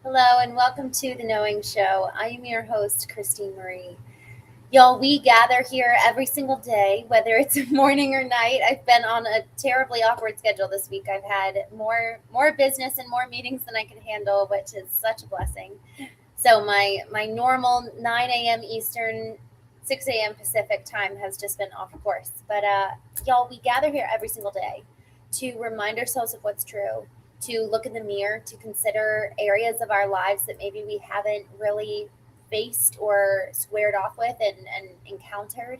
Hello and welcome to the Knowing Show. I am your host, Christene Marie. Y'all, we gather here every single day, whether it's morning or night. I've been on a terribly awkward schedule this week. I've had more business and more meetings than I could handle, which is such a blessing. So my normal 9 a.m. Eastern, 6 a.m. Pacific time has just been off course. But y'all, we gather here every single day to remind ourselves of what's true, to look in the mirror, to consider areas of our lives that maybe we haven't really faced or squared off with and encountered.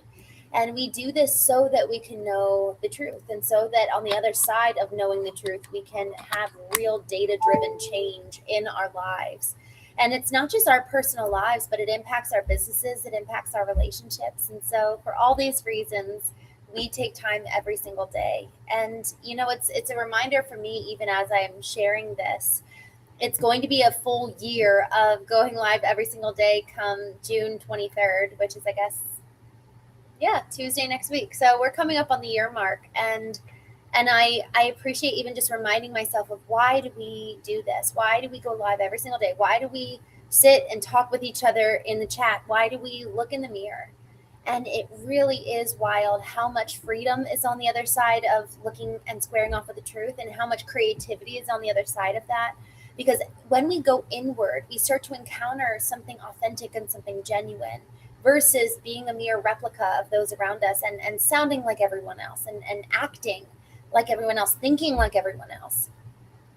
And we do this so that we can know the truth. And so that on the other side of knowing the truth, we can have real data driven change in our lives. And it's not just our personal lives, but it impacts our businesses, it impacts our relationships. And so, for all these reasons, we take time every single day. And it's a reminder for me, even as I'm sharing this. It's going to be a full year of going live every single day come June 23rd, which is, I guess, yeah, Tuesday next week. So we're coming up on the year mark, and I appreciate even just reminding myself of, why do we do this? Why do we go live every single day? Why do we sit and talk with each other in the chat? Why do we look in the mirror? And it really is wild how much freedom is on the other side of looking and squaring off with the truth, and how much creativity is on the other side of that. Because when we go inward, we start to encounter something authentic and something genuine, versus being a mere replica of those around us, and sounding like everyone else, and acting like everyone else, thinking like everyone else.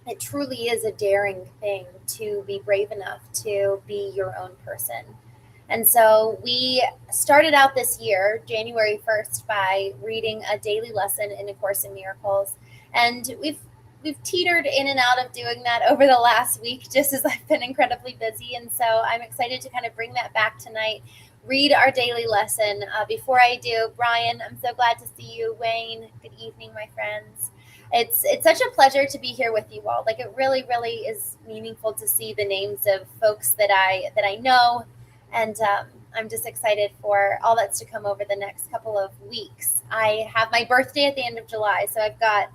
It truly is a daring thing to be brave enough to be your own person. And so we started out this year, January 1st, by reading a daily lesson in A Course in Miracles. And we've teetered in and out of doing that over the last week, just as I've been incredibly busy. And so I'm excited to kind of bring that back tonight, read our daily lesson. Before I do, Brian, I'm so glad to see you. Wayne, good evening, my friends. It's such a pleasure to be here with you all. Like, it really is meaningful to see the names of folks that I know, and I'm just excited for all that's to come over the next couple of weeks. I have my birthday at the end of July, so I've got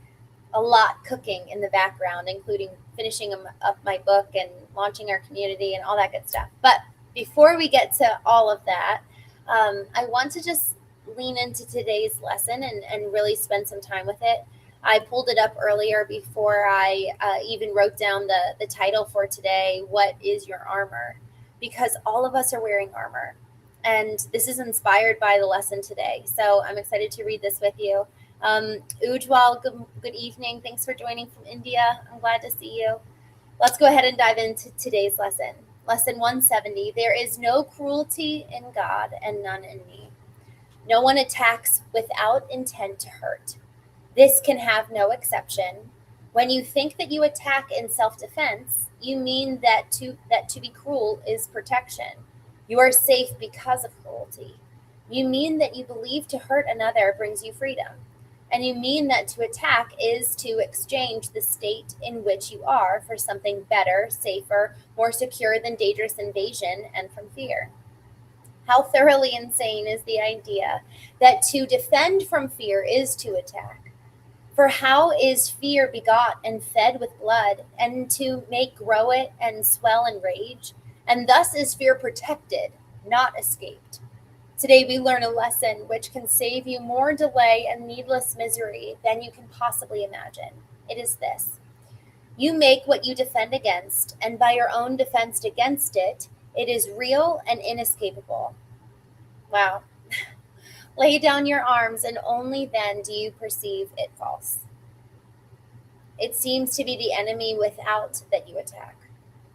a lot cooking in the background, including finishing up my book and launching our community and all that good stuff. But before we get to all of that, I want to just lean into today's lesson and really spend some time with it. I pulled it up earlier before I even wrote down the title for today: What is Your Armor? Because all of us are wearing armor. And this is inspired by the lesson today. So I'm excited to read this with you. Ujwal, good evening. Thanks for joining from India. I'm glad to see you. Let's go ahead and dive into today's lesson. Lesson 170. There is no cruelty in God and none in me. No one attacks without intent to hurt. This can have no exception. When you think that you attack in self-defense, you mean that to be cruel is protection. You are safe because of cruelty. You mean that you believe to hurt another brings you freedom. And you mean that to attack is to exchange the state in which you are for something better, safer, more secure than dangerous invasion and from fear. How thoroughly insane is the idea that to defend from fear is to attack? For how is fear begot and fed with blood, and to make grow it and swell and rage? And thus is fear protected, not escaped. Today we learn a lesson which can save you more delay and needless misery than you can possibly imagine. It is this: you make what you defend against, and by your own defense against it, it is real and inescapable. Wow. Lay down your arms, and only then do you perceive it false. It seems to be the enemy without that you attack.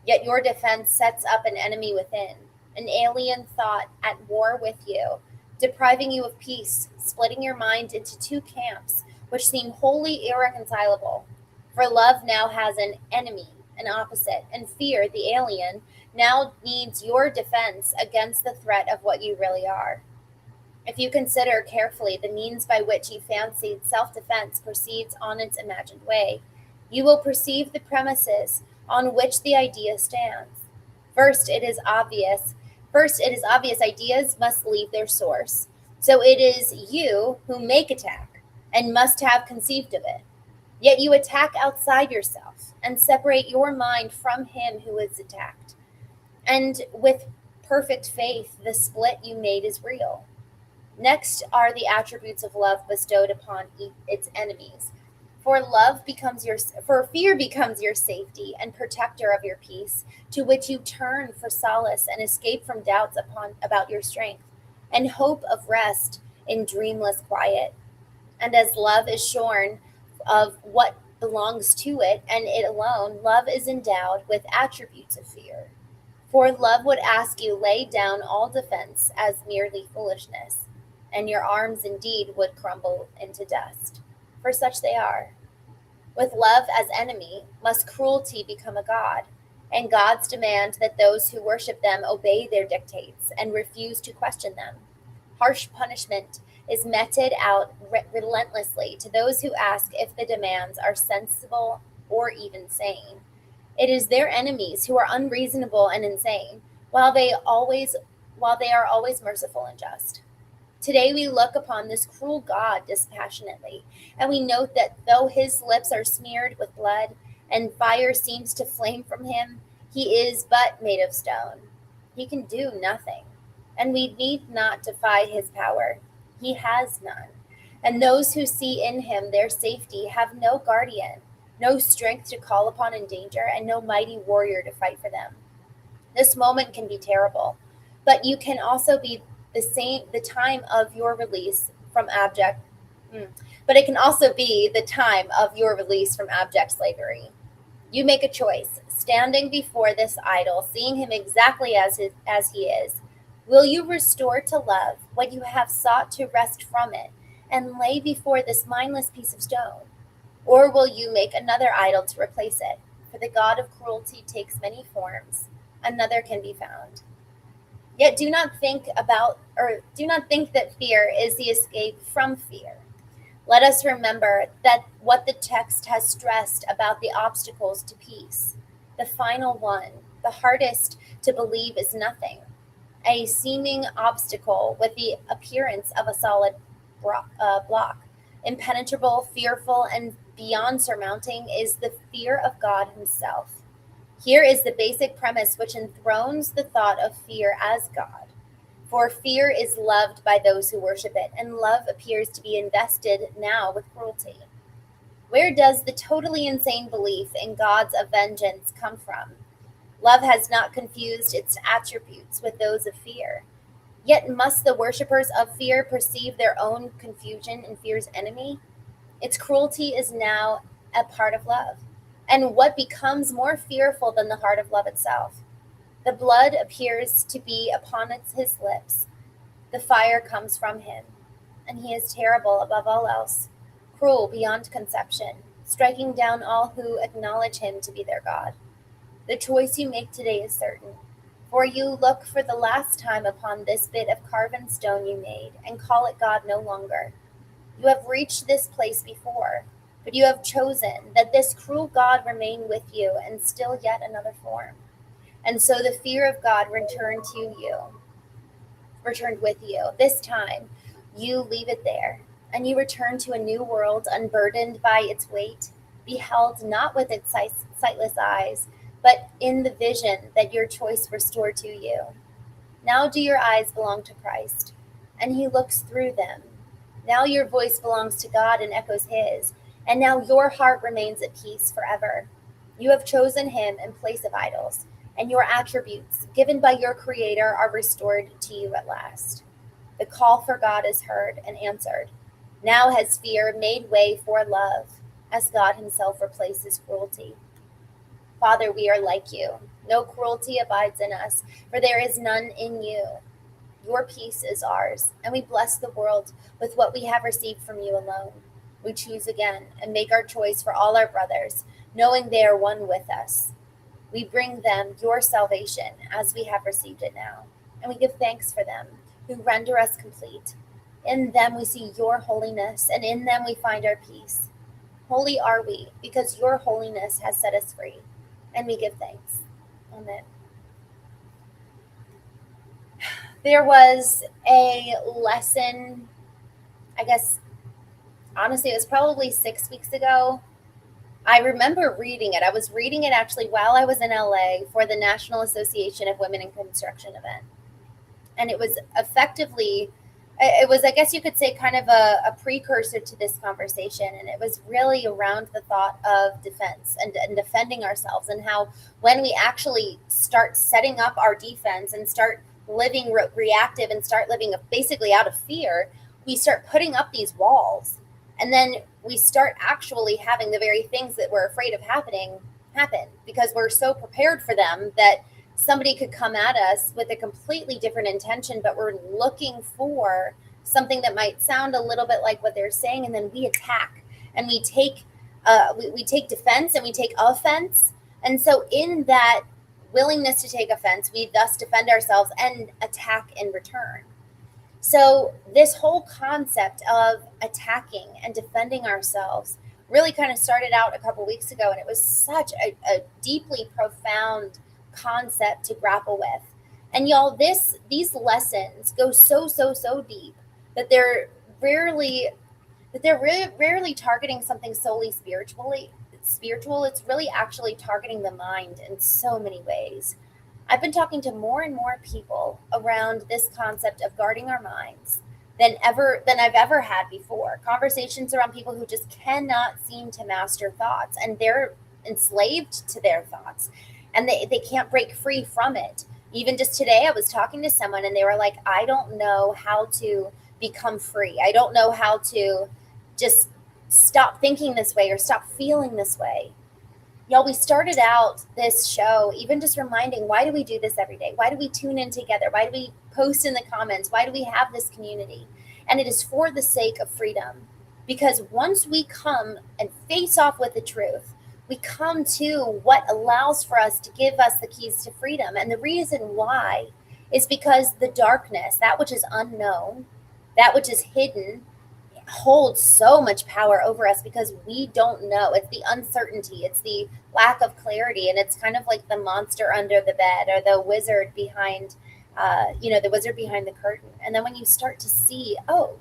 Yet your defense sets up an enemy within, an alien thought at war with you, depriving you of peace, splitting your mind into two camps, which seem wholly irreconcilable. For love now has an enemy, an opposite, and fear, the alien, now needs your defense against the threat of what you really are. If you consider carefully the means by which you fancied self-defense proceeds on its imagined way, you will perceive the premises on which the idea stands. First, it is obvious. First, it is obvious ideas must leave their source. So it is you who make attack and must have conceived of it. Yet you attack outside yourself and separate your mind from him who is attacked. And with perfect faith, the split you made is real. Next are the attributes of love bestowed upon its enemies. For fear becomes your safety and protector of your peace, to which you turn for solace and escape from doubts about your strength, and hope of rest in dreamless quiet. And as love is shorn of what belongs to it and it alone, love is endowed with attributes of fear. For love would ask you lay down all defense as merely foolishness, and your arms indeed would crumble into dust, for such they are. With love as enemy, must cruelty become a god, and gods demand that those who worship them obey their dictates and refuse to question them. Harsh punishment is meted out relentlessly to those who ask if the demands are sensible or even sane. It is their enemies who are unreasonable and insane, while they are always merciful and just. Today we look upon this cruel God dispassionately, and we note that though his lips are smeared with blood, and fire seems to flame from him, he is but made of stone. He can do nothing, and we need not defy his power. He has none. And those who see in him their safety have no guardian, no strength to call upon in danger, and no mighty warrior to fight for them. This moment can be terrible, but you can also be the time of your release from abject but it can also be the time of your release from abject slavery. You make a choice, standing before this idol, seeing him exactly as he is. Will you restore to love what you have sought to wrest from it and lay before this mindless piece of stone? Or will you make another idol to replace it? For the god of cruelty takes many forms. Another can be found. Yet do not think that fear is the escape from fear. Let us remember that what the text has stressed about the obstacles to peace. The final one, the hardest to believe, is nothing. A seeming obstacle with the appearance of a solid block. Impenetrable, fearful, and beyond surmounting is the fear of God himself. Here is the basic premise which enthrones the thought of fear as God. For fear is loved by those who worship it, and love appears to be invested now with cruelty. Where does the totally insane belief in God's vengeance come from? Love has not confused its attributes with those of fear. Yet must the worshippers of fear perceive their own confusion in fear's enemy? Its cruelty is now a part of love. And what becomes more fearful than the heart of love itself? The blood appears to be upon his lips. The fire comes from him. And he is terrible above all else, cruel beyond conception, striking down all who acknowledge him to be their God. The choice you make today is certain, for you look for the last time upon this bit of carven stone you made, and call it God no longer. You have reached this place before, but you have chosen that this cruel God remain with you in still yet another form. And so the fear of God returned with you. This time, you leave it there, and you return to a new world unburdened by its weight, beheld not with its sightless eyes, but in the vision that your choice restored to you. Now do your eyes belong to Christ, and he looks through them. Now your voice belongs to God and echoes his, and now your heart remains at peace forever. You have chosen him in place of idols, and your attributes, given by your Creator, are restored to you at last. The call for God is heard and answered. Now has fear made way for love, as God himself replaces cruelty. Father, we are like you. No cruelty abides in us, for there is none in you. Your peace is ours, and we bless the world with what we have received from you alone. We choose again and make our choice for all our brothers, knowing they are one with us. We bring them your salvation as we have received it now, and we give thanks for them, who render us complete. In them we see your holiness, and in them we find our peace. Holy are we, because your holiness has set us free, and we give thanks. Amen. There was a lesson, I guess, honestly, it was probably 6 weeks ago, I remember reading it. I was reading it actually while I was in LA for the National Association of Women in Construction event. And it was effectively, it was, I guess you could say, kind of a precursor to this conversation. And it was really around the thought of defense and defending ourselves, and how when we actually start setting up our defense and start living reactive and start living basically out of fear, we start putting up these walls. And then we start actually having the very things that we're afraid of happening happen, because we're so prepared for them that somebody could come at us with a completely different intention, but we're looking for something that might sound a little bit like what they're saying, and then we attack and we take we take defense and we take offense. And so in that willingness to take offense, we thus defend ourselves and attack in return. So this whole concept of attacking and defending ourselves really kind of started out a couple weeks ago, and it was such a deeply profound concept to grapple with. And y'all, these lessons go so deep that they're rarely targeting something solely spiritual. It's really actually targeting the mind in so many ways. I've been talking to more and more people around this concept of guarding our minds than I've ever had before. Conversations around people who just cannot seem to master thoughts, and they're enslaved to their thoughts, and they can't break free from it. Even just today, I was talking to someone and they were like, I don't know how to become free. I don't know how to just stop thinking this way or stop feeling this way. Y'all, we started out this show even just reminding, why do we do this every day? Why do we tune in together? Why do we post in the comments? Why do we have this community? And it is for the sake of freedom. Because once we come and face off with the truth, we come to what allows for us to give us the keys to freedom. And the reason why is because the darkness, that which is unknown, that which is hidden, holds so much power over us because we don't know. It's the uncertainty, it's the lack of clarity, and it's kind of like the monster under the bed, or the wizard behind the wizard behind the curtain. And then when you start to see, oh,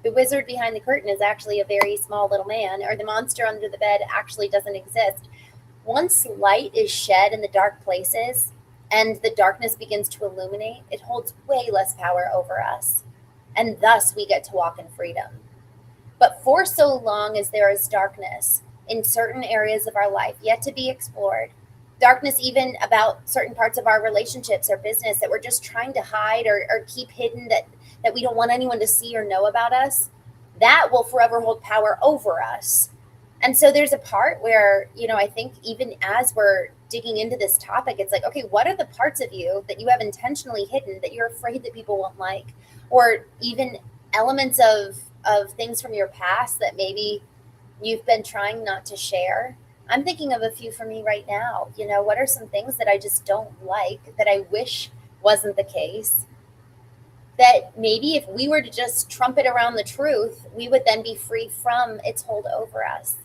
the wizard behind the curtain is actually a very small little man, or the monster under the bed actually doesn't exist. Once light is shed in the dark places and the darkness begins to illuminate, it holds way less power over us, and thus we get to walk in freedom. But for so long as there is darkness in certain areas of our life yet to be explored, darkness even about certain parts of our relationships or business that we're just trying to hide or keep hidden, that we don't want anyone to see or know about us, that will forever hold power over us. And so there's a part where, I think even as we're digging into this topic, it's like, okay, what are the parts of you that you have intentionally hidden that you're afraid that people won't like? Or even elements of things from your past that maybe you've been trying not to share. I'm thinking of a few for me right now. What are some things that I just don't like, that I wish wasn't the case, that maybe if we were to just trumpet around the truth, we would then be free from its hold over us.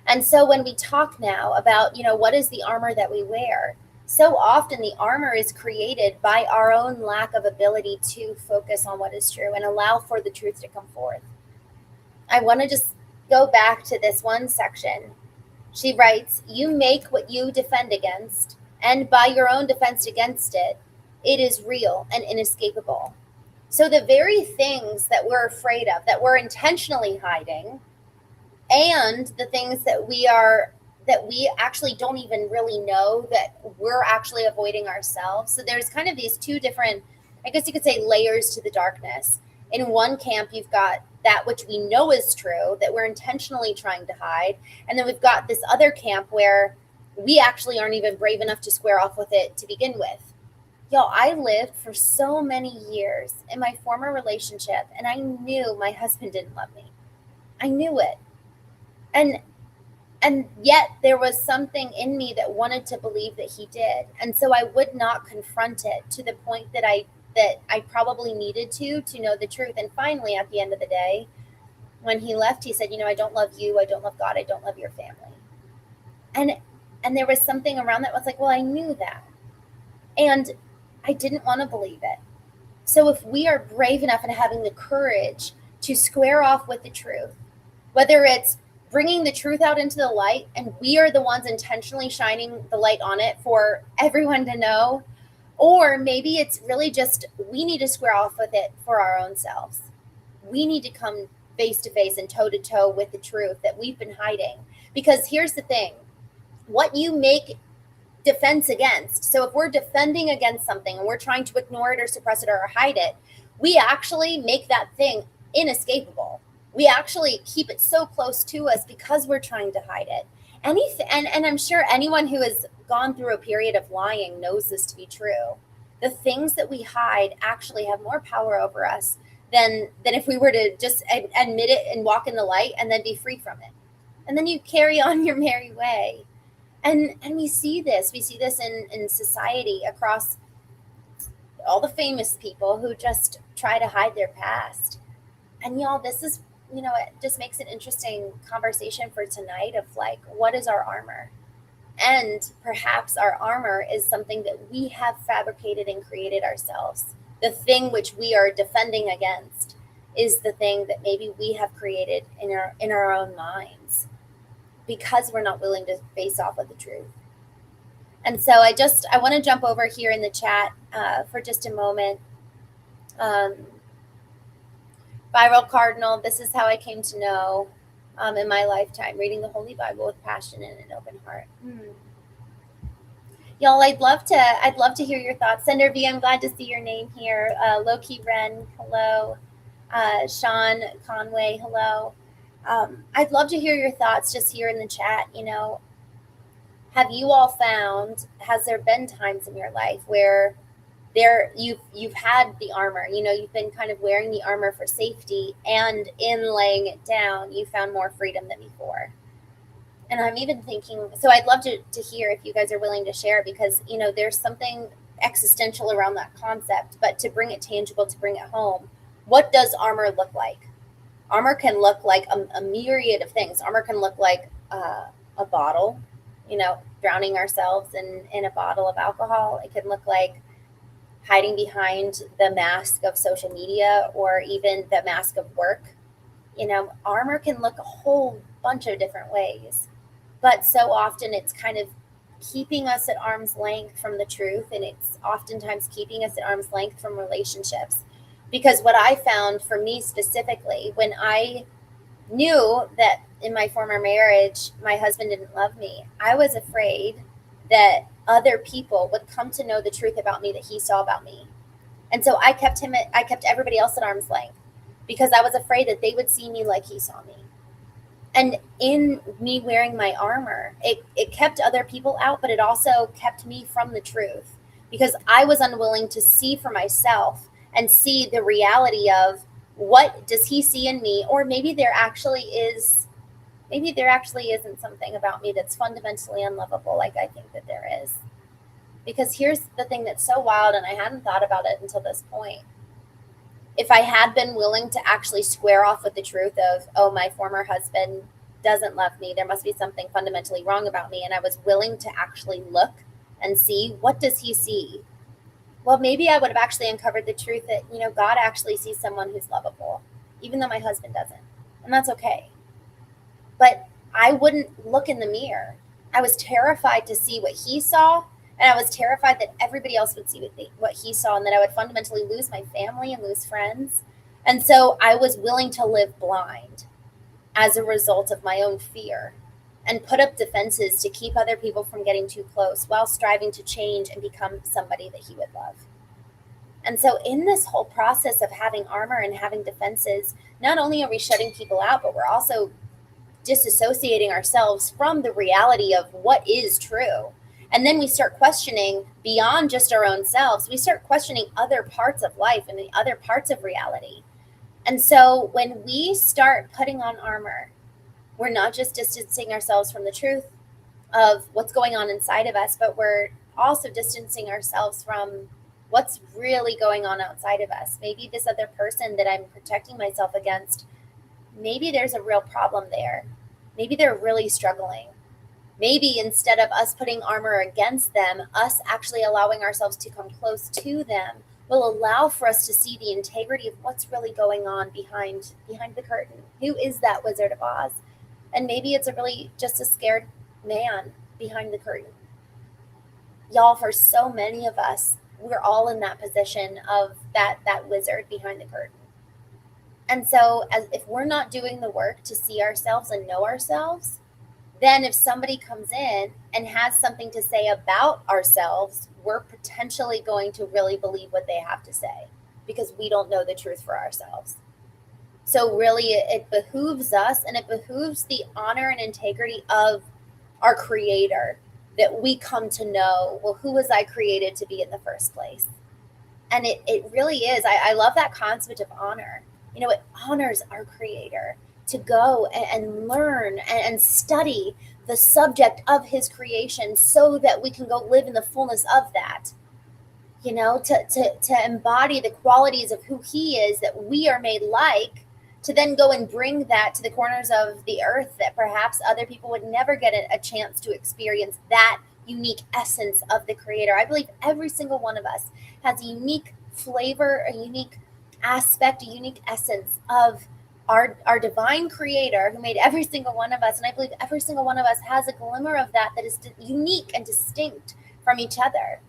And so when we talk now about, what is the armor that we wear, so often the armor is created by our own lack of ability to focus on what is true and allow for the truth to come forth. I want to just go back to this one section. She writes, you make what you defend against, and by your own defense against it, it is real and inescapable. So the very things that we're afraid of, that we're intentionally hiding, and the things that we actually don't even really know that we're actually avoiding ourselves. So there's kind of these two different, I guess you could say, layers to the darkness. In one camp, you've got that which we know is true, that we're intentionally trying to hide. And then we've got this other camp where we actually aren't even brave enough to square off with it to begin with. Y'all, I lived for so many years in my former relationship, and I knew my husband didn't love me. I knew it. And yet there was something in me that wanted to believe that he did. And so I would not confront it to the point that I probably needed to know the truth. And finally, at the end of the day, when he left, he said, I don't love you. I don't love God. I don't love your family. And there was something around that was like, well, I knew that. And I didn't want to believe it. So if we are brave enough and having the courage to square off with the truth, whether it's bringing the truth out into the light, and we are the ones intentionally shining the light on it for everyone to know. Or maybe it's really just we need to square off with it for our own selves. We need to come face to face and toe to toe with the truth that we've been hiding. Because here's the thing, what you make defense against. So if we're defending against something and we're trying to ignore it or suppress it or hide it, we actually make that thing inescapable. We actually keep it so close to us because we're trying to hide it. And I'm sure anyone who has gone through a period of lying knows this to be true. The things that we hide actually have more power over us than if we were to just admit it and walk in the light and then be free from it. And then you carry on your merry way. And we see this in society across all the famous people who just try to hide their past. And y'all, this is, it just makes an interesting conversation for tonight of like, what is our armor? And perhaps our armor is something that we have fabricated and created ourselves. The thing which we are defending against is the thing that maybe we have created in our own minds, because we're not willing to face off with the truth. And so I want to jump over here in the chat for just a moment. Viral Cardinal, this is how I came to know in my lifetime, reading the Holy Bible with passion and an open heart. Y'all, I'd love to hear your thoughts. Sender V, I'm glad to see your name here. Loki Wren, hello. Sean Conway, hello. I'd love to hear your thoughts just here in the chat. Have you all found, has there been times in your life where you've had the armor, you've been kind of wearing the armor for safety, and in laying it down, you found more freedom than before? And I'm even thinking, so I'd love to hear if you guys are willing to share, because, there's something existential around that concept, but to bring it tangible, to bring it home, what does armor look like? Armor can look like a myriad of things. Armor can look like a bottle, drowning ourselves in a bottle of alcohol. It can look like hiding behind the mask of social media or even the mask of work. Armor can look a whole bunch of different ways, but so often it's kind of keeping us at arm's length from the truth, and it's oftentimes keeping us at arm's length from relationships. Because what I found for me specifically, when I knew that in my former marriage, my husband didn't love me, I was afraid that other people would come to know the truth about me that he saw about me. And so I kept everybody else at arm's length, because I was afraid that they would see me like he saw me. And in me wearing my armor, it kept other people out, but it also kept me from the truth, because I was unwilling to see for myself and see the reality of, what does he see in me? Or maybe there actually isn't something about me that's fundamentally unlovable, like I think that there is. Because here's the thing that's so wild, and I hadn't thought about it until this point. If I had been willing to actually square off with the truth of, oh, my former husband doesn't love me, there must be something fundamentally wrong about me, and I was willing to actually look and see, what does he see? Well, maybe I would have actually uncovered the truth that, God actually sees someone who's lovable, even though my husband doesn't. And that's okay. But I wouldn't look in the mirror. I was terrified to see what he saw, and I was terrified that everybody else would see what he saw, and that I would fundamentally lose my family and lose friends. And so I was willing to live blind as a result of my own fear, and put up defenses to keep other people from getting too close, while striving to change and become somebody that he would love. And so in this whole process of having armor and having defenses, not only are we shutting people out, but we're also disassociating ourselves from the reality of what is true. And then we start questioning beyond just our own selves. We start questioning other parts of life and the other parts of reality. And so when we start putting on armor, we're not just distancing ourselves from the truth of what's going on inside of us, but we're also distancing ourselves from what's really going on outside of us. Maybe this other person that I'm protecting myself against, maybe there's a real problem there. Maybe they're really struggling. Maybe instead of us putting armor against them, us actually allowing ourselves to come close to them will allow for us to see the integrity of what's really going on behind the curtain. Who is that Wizard of Oz? And maybe it's a really just a scared man behind the curtain. Y'all, for so many of us, we're all in that position of that wizard behind the curtain. And so if we're not doing the work to see ourselves and know ourselves, then if somebody comes in and has something to say about ourselves, we're potentially going to really believe what they have to say because we don't know the truth for ourselves. So really it behooves us, and it behooves the honor and integrity of our creator, that we come to know, well, who was I created to be in the first place? And it really is. I love that concept of honor. It honors our creator to go and learn and study the subject of his creation so that we can go live in the fullness of that. To embody the qualities of who he is, that we are made like, to then go and bring that to the corners of the earth that perhaps other people would never get a chance to experience that unique essence of the creator. I believe every single one of us has a unique flavor, a unique aspect, a unique essence of our divine creator who made every single one of us. And I believe every single one of us has a glimmer of that is unique and distinct from each other.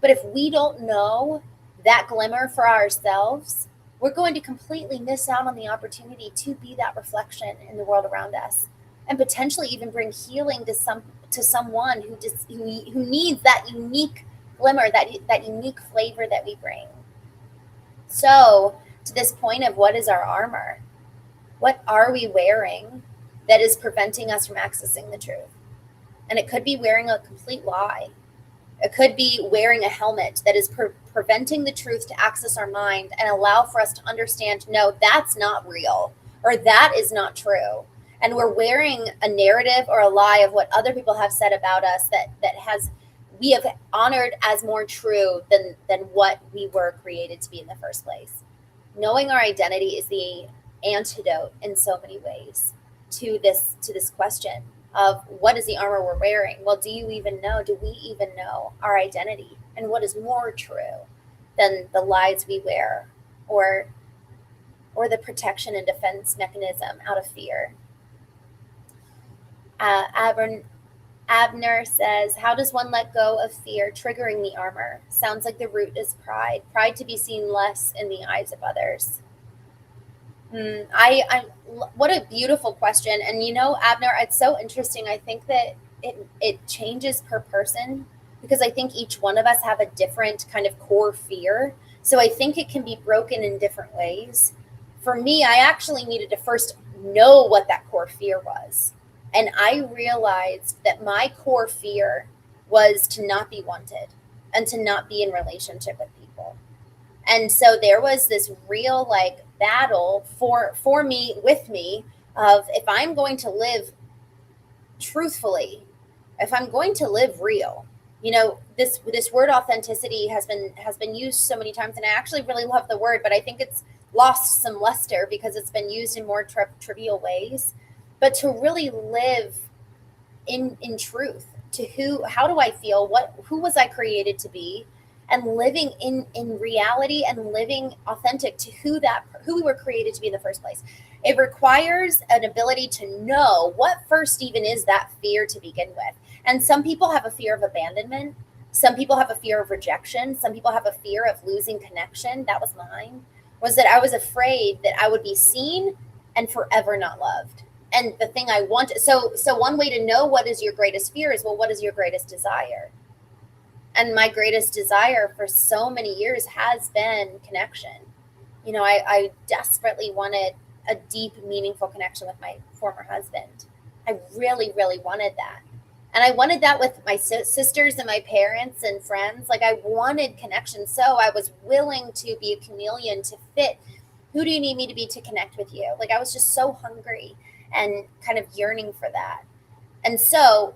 But if we don't know that glimmer for ourselves, we're going to completely miss out on the opportunity to be that reflection in the world around us, and potentially even bring healing to someone who needs that unique glimmer, that unique flavor that we bring. So, to this point of what is our armor? What are we wearing that is preventing us from accessing the truth? And it could be wearing a complete lie. It could be wearing a helmet that is preventing the truth to access our mind and allow for us to understand, no, that's not real, or that is not true. And we're wearing a narrative or a lie of what other people have said about us that we have honored as more true than what we were created to be in the first place. Knowing our identity is the antidote in so many ways to this question of what is the armor we're wearing? Well, do you even know? Do we even know our identity and what is more true than the lies we wear or the protection and defense mechanism out of fear? Abner says, how does one let go of fear triggering the armor? Sounds like the root is pride to be seen less in the eyes of others. What a beautiful question. And Abner, it's so interesting. I think that it changes per person, because I think each one of us have a different kind of core fear. So I think it can be broken in different ways. For me, I actually needed to first know what that core fear was. And I realized that my core fear was to not be wanted and to not be in relationship with people. And so there was this real battle for me, with me, of if I'm going to live truthfully, if I'm going to live real, this word authenticity has been used so many times, and I actually really love the word, but I think it's lost some luster because it's been used in more trivial ways. But to really live in truth to how do I feel, who was I created to be, and living in reality and living authentic to who we were created to be in the first place. It requires an ability to know what first even is that fear to begin with. And some people have a fear of abandonment. Some people have a fear of rejection. Some people have a fear of losing connection. That was mine, was that I was afraid that I would be seen and forever not loved. And the thing I wanted, so one way to know what is your greatest fear is, well, what is your greatest desire? And my greatest desire for so many years has been connection. I desperately wanted a deep, meaningful connection with my former husband. I really, really wanted that. And I wanted that with my sisters and my parents and friends. I wanted connection. So I was willing to be a chameleon to fit. Who do you need me to be to connect with you? I was just so hungry and kind of yearning for that. And so,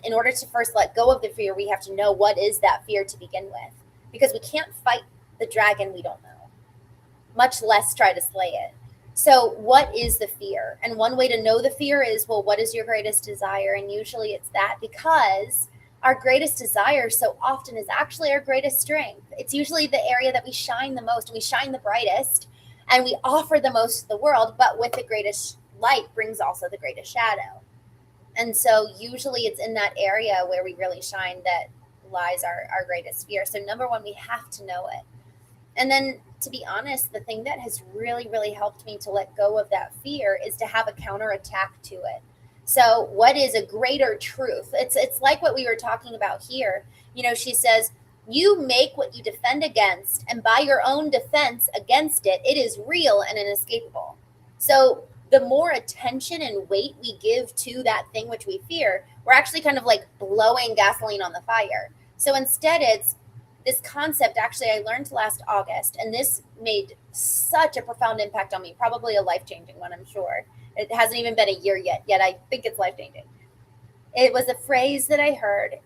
in order to first let go of the fear, we have to know what is that fear to begin with, because we can't fight the dragon we don't know, much less try to slay it. So what is the fear? And one way to know the fear is, well, what is your greatest desire? And usually it's that, because our greatest desire so often is actually our greatest strength. It's usually the area that we shine the most, and we shine the brightest, and we offer the most to the world, but with the greatest light brings also the greatest shadow. And so usually it's in that area where we really shine that lies our greatest fear. So number one, we have to know it. And then, to be honest, the thing that has really, really helped me to let go of that fear is to have a counterattack to it. So, what is a greater truth? It's like what we were talking about here. She says, you make what you defend against, and by your own defense against it, it is real and inescapable. So, the more attention and weight we give to that thing which we fear, we're actually kind of like blowing gasoline on the fire. So instead, it's this concept. Actually, I learned last August, and this made such a profound impact on me, probably a life-changing one, I'm sure. It hasn't even been a year yet I think it's life-changing. It was a phrase that I heard,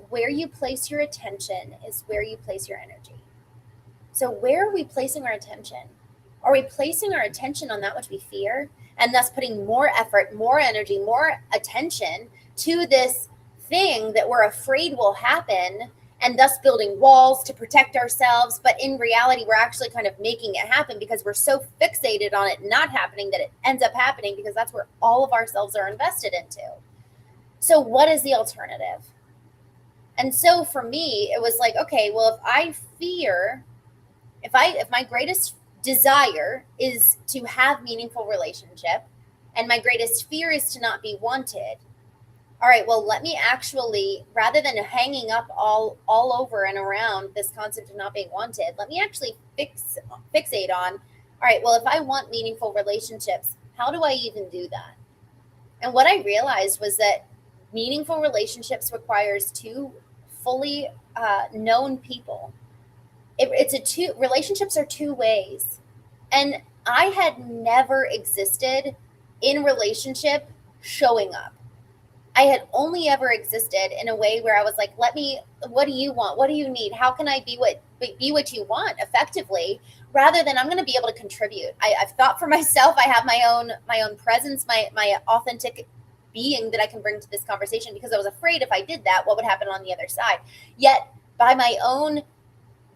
where you place your attention is where you place your energy. So where are we placing our attention? Are we placing our attention on that which we fear, and thus putting more effort, more energy, more attention to this thing that we're afraid will happen, and thus building walls to protect ourselves? But in reality, we're actually kind of making it happen because we're so fixated on it not happening that it ends up happening, because that's where all of ourselves are invested into. So what is the alternative? And so for me, it was like, okay, well, if I fear, if my greatest desire is to have meaningful relationship, and my greatest fear is to not be wanted, all right, well, let me actually, rather than hanging up all over and around this concept of not being wanted, let me actually fixate on, all right, well, if I want meaningful relationships, how do I even do that? And what I realized was that meaningful relationships requires two fully known people. Relationships are two ways. And I had never existed in relationship showing up. I had only ever existed in a way where I was like, what do you want? What do you need? How can I be what you want effectively, rather than I'm going to be able to contribute. I've thought for myself. I have my own presence, my authentic being that I can bring to this conversation, because I was afraid if I did that, what would happen on the other side? Yet by my own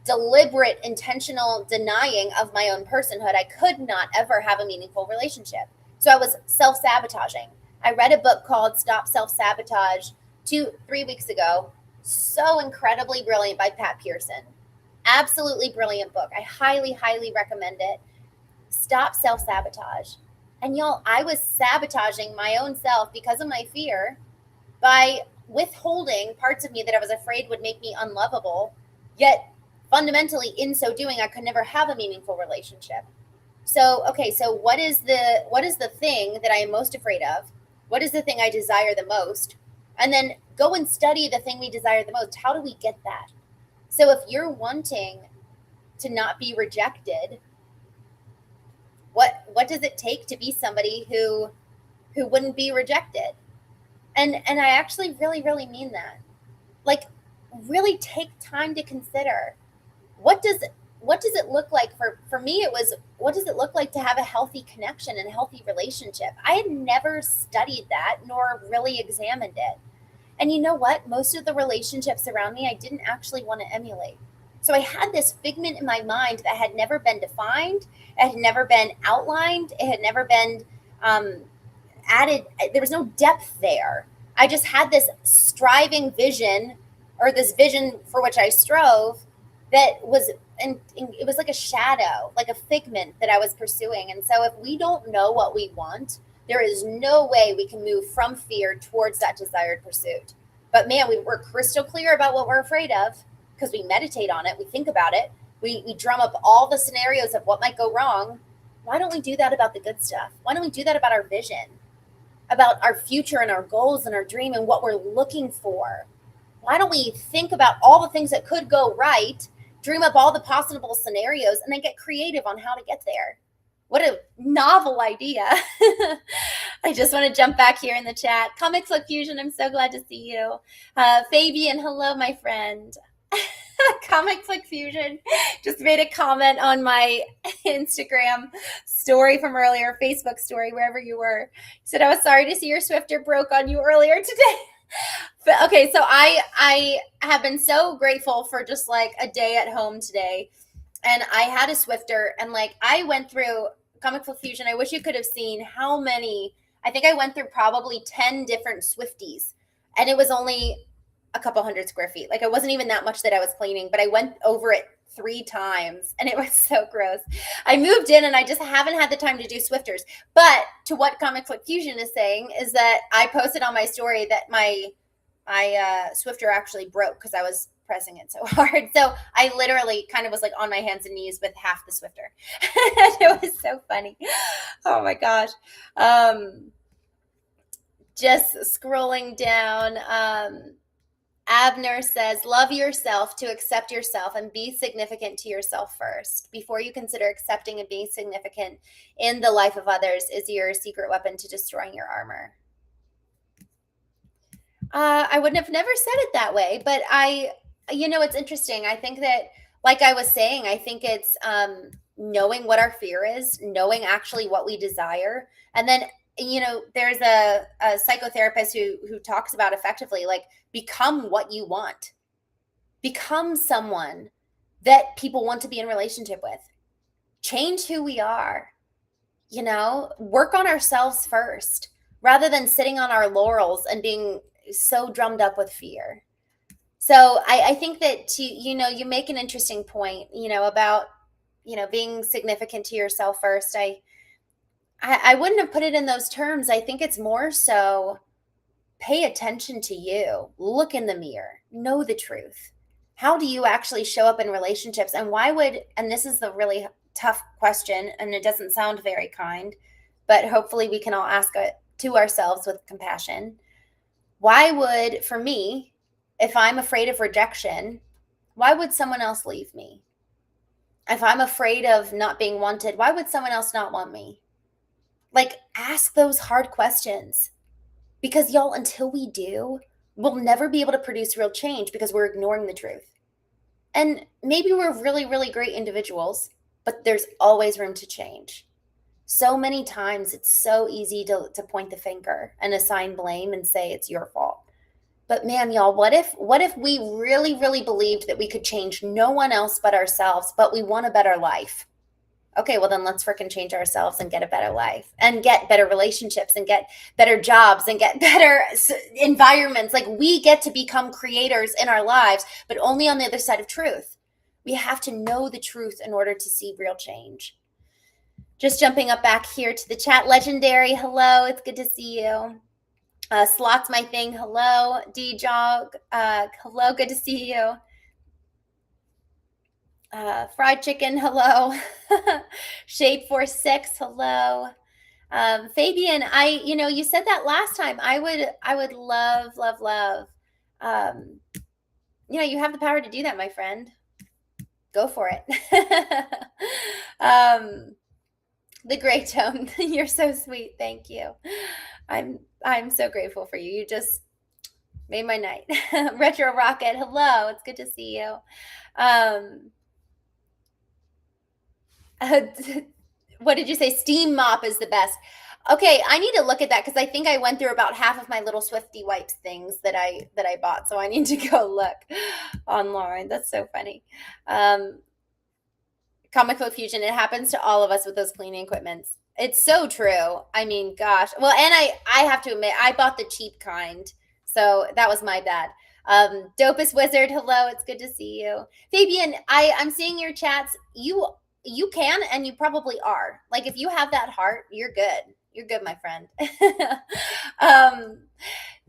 deliberate, intentional denying of my own personhood, I could not ever have a meaningful relationship. So I was self-sabotaging. I read a book called Stop Self-Sabotage 3 weeks ago. So incredibly brilliant, by Pat Pearson. Absolutely brilliant book. I highly, highly recommend it. Stop Self-Sabotage. And y'all, I was sabotaging my own self because of my fear by withholding parts of me that I was afraid would make me unlovable. Yet fundamentally, in so doing, I could never have a meaningful relationship. So, okay, so what is the thing that I am most afraid of? What is the thing I desire the most? And then go and study the thing we desire the most. How do we get that? So if you're wanting to not be rejected, what does it take to be somebody who wouldn't be rejected? And I actually really, really mean that. Like, really take time to consider, what does it look like for me? It was, what does it look like to have a healthy connection and a healthy relationship? I had never studied that nor really examined it. And you know what? Most of the relationships around me, I didn't actually want to emulate. So I had this figment in my mind that had never been defined. It had never been outlined. It had never been added. There was no depth there. I just had this striving vision, or this vision for which I strove, that was, and it was like a shadow, like a figment that I was pursuing. And so if we don't know what we want, there is no way we can move from fear towards that desired pursuit. But man, we're crystal clear about what we're afraid of, because we meditate on it, we think about it, we drum up all the scenarios of what might go wrong. Why don't we do that about the good stuff? Why don't we do that about our vision, about our future and our goals and our dream and what we're looking for? Why don't we think about all the things that could go right, dream up all the possible scenarios, and then get creative on how to get there? What a novel idea. I just want to jump back here in the chat. Comic Book Fusion, I'm so glad to see you. Fabian, hello, my friend. Comic Book Fusion just made a comment on my Instagram story from earlier, Facebook story, wherever you were. He said, I was sorry to see your Swifter broke on you earlier today. But okay, so I have been so grateful for just like a day at home today. And I had a Swifter, and like I went through Comic Book Fusion. I wish you could have seen how many. I think I went through probably 10 different Swifties, and it was only a couple hundred square feet. Like, it wasn't even that much that I was cleaning, but I went over it 3 times and it was so gross. I moved in and I just haven't had the time to do Swifters. But to what Comic Foot Fusion is saying is that I posted on my story that my Swifter actually broke because I was pressing it so hard. So I literally kind of was like on my hands and knees with half the Swifter. It was so funny. Oh my gosh. Just scrolling down. Abner says, love yourself to accept yourself and be significant to yourself first. Before you consider accepting and being significant in the life of others is your secret weapon to destroying your armor. I wouldn't have never said it that way, but it's interesting. I think that, like I was saying, I think it's knowing what our fear is, knowing actually what we desire. And then, there's a psychotherapist who talks about effectively, like, become what you want. Become someone that people want to be in relationship with. Change who we are. Work on ourselves first rather than sitting on our laurels and being so drummed up with fear. So I think that you make an interesting point, about, being significant to yourself first. I wouldn't have put it in those terms. I think it's more so pay attention to you, look in the mirror, know the truth. How do you actually show up in relationships? And and this is the really tough question, and it doesn't sound very kind, but hopefully we can all ask it to ourselves with compassion. Why would, for me, if I'm afraid of rejection, why would someone else leave me? If I'm afraid of not being wanted, why would someone else not want me? Like, ask those hard questions, because y'all, until we do, we'll never be able to produce real change because we're ignoring the truth. And maybe we're really, really great individuals, but there's always room to change. So many times it's so easy to point the finger and assign blame and say it's your fault. But man, y'all, what if we really, really believed that we could change no one else but ourselves, but we want a better life? Okay, well then let's freaking change ourselves and get a better life and get better relationships and get better jobs and get better environments. Like, we get to become creators in our lives, but only on the other side of truth. We have to know the truth in order to see real change. Just jumping up back here to the chat. Legendary, hello, it's good to see you. Slots my thing, hello. D-Jog, hello, good to see you. Fried chicken, hello. Shape 46, hello. Fabian, you said that last time. I would love. You have the power to do that, my friend. Go for it. The Gray Tone, you're so sweet. Thank you. I'm so grateful for you. You just made my night. Retro Rocket, hello. It's good to see you. What did you say? Steam mop is the best. Okay, I need to look at that because I think I went through about half of my little Swifty wipes things that I bought. So I need to go look online. That's so funny. Comic Book Fusion, it happens to all of us with those cleaning equipments. It's so true. I mean, gosh. Well, and I have to admit, I bought the cheap kind. So that was my bad. Dopest Wizard, hello. It's good to see you. Fabian, I'm seeing your chats. You can, and you probably are. Like, if you have that heart, you're good. You're good, my friend.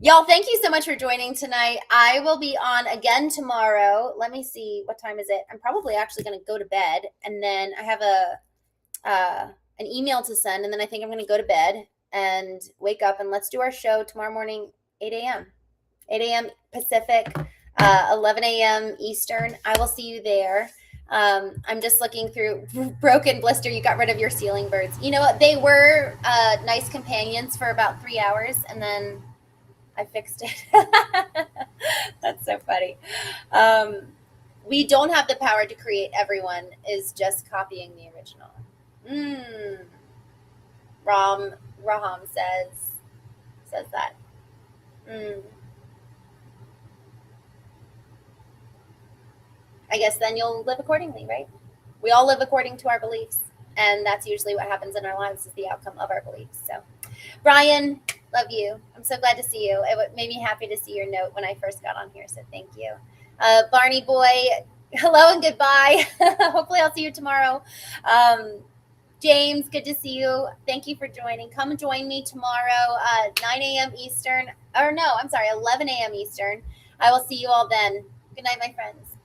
Y'all, thank you so much for joining tonight. I will be on again tomorrow. Let me see. What time is it? I'm probably actually going to go to bed, and then I have an email to send, and then I think I'm going to go to bed and wake up, and let's do our show tomorrow morning, 8 a.m. 8 a.m. Pacific, 11 a.m. Eastern. I will see you there. I'm just looking through Broken Blister. You got rid of your ceiling birds. You know what? They were nice companions for about 3 hours, and then I fixed it. That's so funny. We don't have the power to create. Everyone is just copying the original. Raham says that. I guess then you'll live accordingly, right? We all live according to our beliefs, and that's usually what happens in our lives is the outcome of our beliefs. So Brian, love you. I'm so glad to see you. It made me happy to see your note when I first got on here, so thank you. Barney boy, hello and goodbye. Hopefully I'll see you tomorrow. James, good to see you. Thank you for joining. Come join me tomorrow, 9 a.m. Eastern. Or no, I'm sorry, 11 a.m. Eastern. I will see you all then. Good night, my friends.